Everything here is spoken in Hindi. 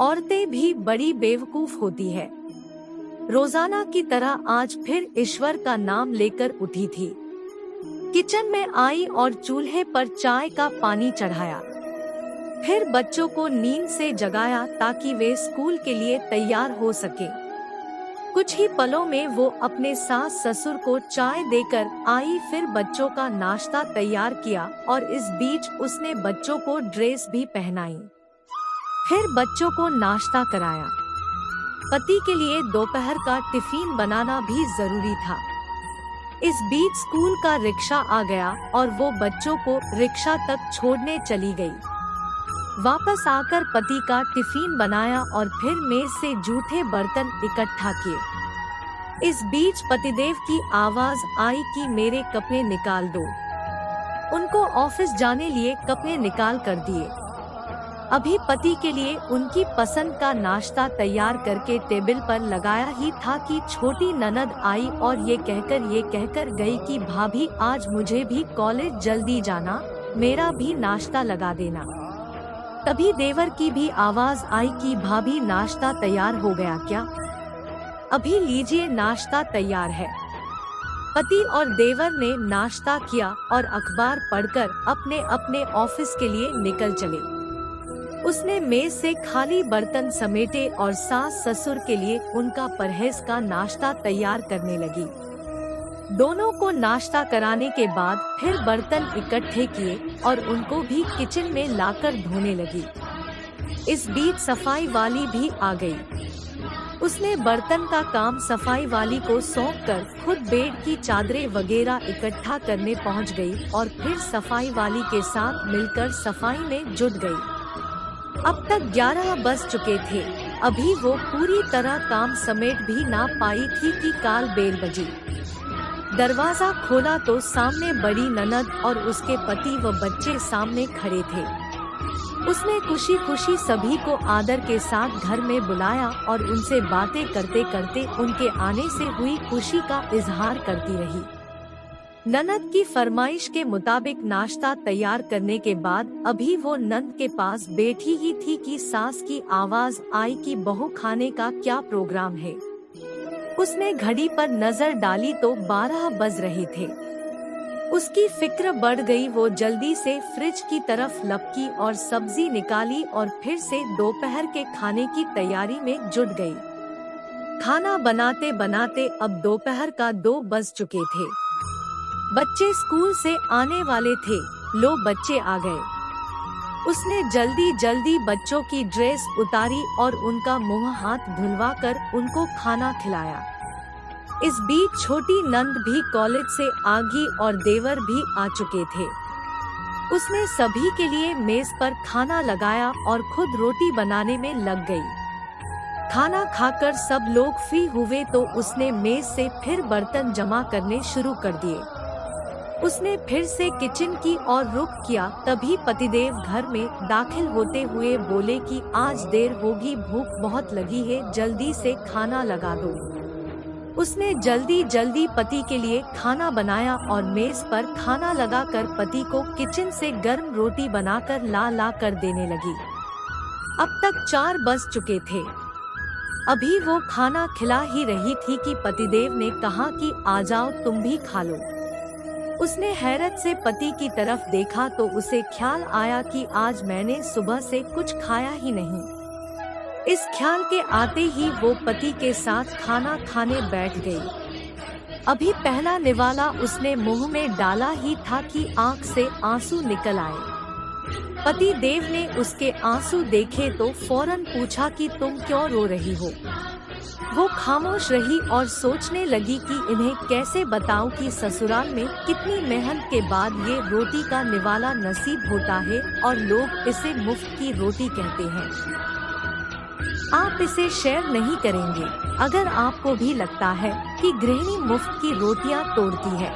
औरतें भी बड़ी बेवकूफ होती है। रोजाना की तरह आज फिर ईश्वर का नाम लेकर उठी थी। किचन में आई और चूल्हे पर चाय का पानी चढ़ाया। फिर बच्चों को नींद से जगाया ताकि वे स्कूल के लिए तैयार हो सके। कुछ ही पलों में वो अपने सास ससुर को चाय देकर आई, फिर बच्चों का नाश्ता तैयार किया और इस बीच उसने बच्चों को ड्रेस भी पहनाई। फिर बच्चों को नाश्ता कराया। पति के लिए दोपहर का टिफिन बनाना भी जरूरी था। इस बीच स्कूल का रिक्शा आ गया और वो बच्चों को रिक्शा तक छोड़ने चली गई। वापस आकर पति का टिफिन बनाया और फिर मेज से जूठे बर्तन इकट्ठा किए। इस बीच पतिदेव की आवाज आई कि मेरे कपड़े निकाल दो। उनको ऑफिस जाने लिए कपड़े निकाल कर दिए। अभी पति के लिए उनकी पसंद का नाश्ता तैयार करके टेबल पर लगाया ही था कि छोटी ननद आई और ये कहकर गई कि भाभी आज मुझे भी कॉलेज जल्दी जाना, मेरा भी नाश्ता लगा देना। तभी देवर की भी आवाज आई कि भाभी नाश्ता तैयार हो गया क्या? अभी लीजिए नाश्ता तैयार है। पति और देवर ने नाश्ता किया और अखबार पढ़कर अपने अपने ऑफिस के लिए निकल चले। उसने मेज से खाली बर्तन समेटे और सास ससुर के लिए उनका परहेज का नाश्ता तैयार करने लगी। दोनों को नाश्ता कराने के बाद फिर बर्तन इकट्ठे किए और उनको भी किचन में लाकर धोने लगी। इस बीच सफाई वाली भी आ गई। उसने बर्तन का काम सफाई वाली को सौंपकर खुद बेड की चादरें वगैरह इकट्ठा करने पहुंच गई और फिर सफाई वाली के साथ मिलकर सफाई में जुट गई। अब तक 11 बज चुके थे। अभी वो पूरी तरह काम समेट भी ना पाई थी कि काल बेल बजी। दरवाजा खोला तो सामने बड़ी ननद और उसके पति व बच्चे सामने खड़े थे। उसने खुशी खुशी सभी को आदर के साथ घर में बुलाया और उनसे बातें करते करते उनके आने से हुई खुशी का इजहार करती रही। ननद की फरमाइश के मुताबिक नाश्ता तैयार करने के बाद अभी वो नंद के पास बैठी ही थी कि सास की आवाज आई कि बहू खाने का क्या प्रोग्राम है। उसने घड़ी पर नजर डाली तो 12 बज रहे थे। उसकी फिक्र बढ़ गई। वो जल्दी से फ्रिज की तरफ लपकी और सब्जी निकाली और फिर से दोपहर के खाने की तैयारी में जुट गई। खाना बनाते बनाते अब दोपहर का 2 बज चुके थे। बच्चे स्कूल से आने वाले थे। लो बच्चे आ गए। उसने जल्दी जल्दी बच्चों की ड्रेस उतारी और उनका मुंह हाथ धुलवाकर उनको खाना खिलाया। इस बीच छोटी नंद भी कॉलेज से आ गई और देवर भी आ चुके थे। उसने सभी के लिए मेज पर खाना लगाया और खुद रोटी बनाने में लग गई। खाना खाकर सब लोग फ्री हुए तो उसने मेज से फिर बर्तन जमा करने शुरू कर दिए। उसने फिर से किचन की ओर रुख किया। तभी पतिदेव घर में दाखिल होते हुए बोले कि आज देर होगी, भूख बहुत लगी है, जल्दी से खाना लगा दो। उसने जल्दी जल्दी पति के लिए खाना बनाया और मेज पर खाना लगाकर पति को किचन से गर्म रोटी बनाकर ला कर देने लगी। अब तक 4 बज चुके थे। अभी वो खाना खिला ही रही थी कि पतिदेव ने कहा कि आ जाओ तुम भी खा लो। उसने हैरत से पति की तरफ देखा तो उसे ख्याल आया कि आज मैंने सुबह से कुछ खाया ही नहीं। इस ख्याल के आते ही वो पति के साथ खाना खाने बैठ गई। अभी पहला निवाला उसने मुंह में डाला ही था कि आंख से आंसू निकल आए। पति देव ने उसके आंसू देखे तो फौरन पूछा कि तुम क्यों रो रही हो। वो खामोश रही और सोचने लगी कि इन्हें कैसे बताऊं कि ससुराल में कितनी मेहनत के बाद ये रोटी का निवाला नसीब होता है और लोग इसे मुफ्त की रोटी कहते हैं। आप इसे शेयर नहीं करेंगे अगर आपको भी लगता है कि गृहिणी मुफ्त की रोटियां तोड़ती है।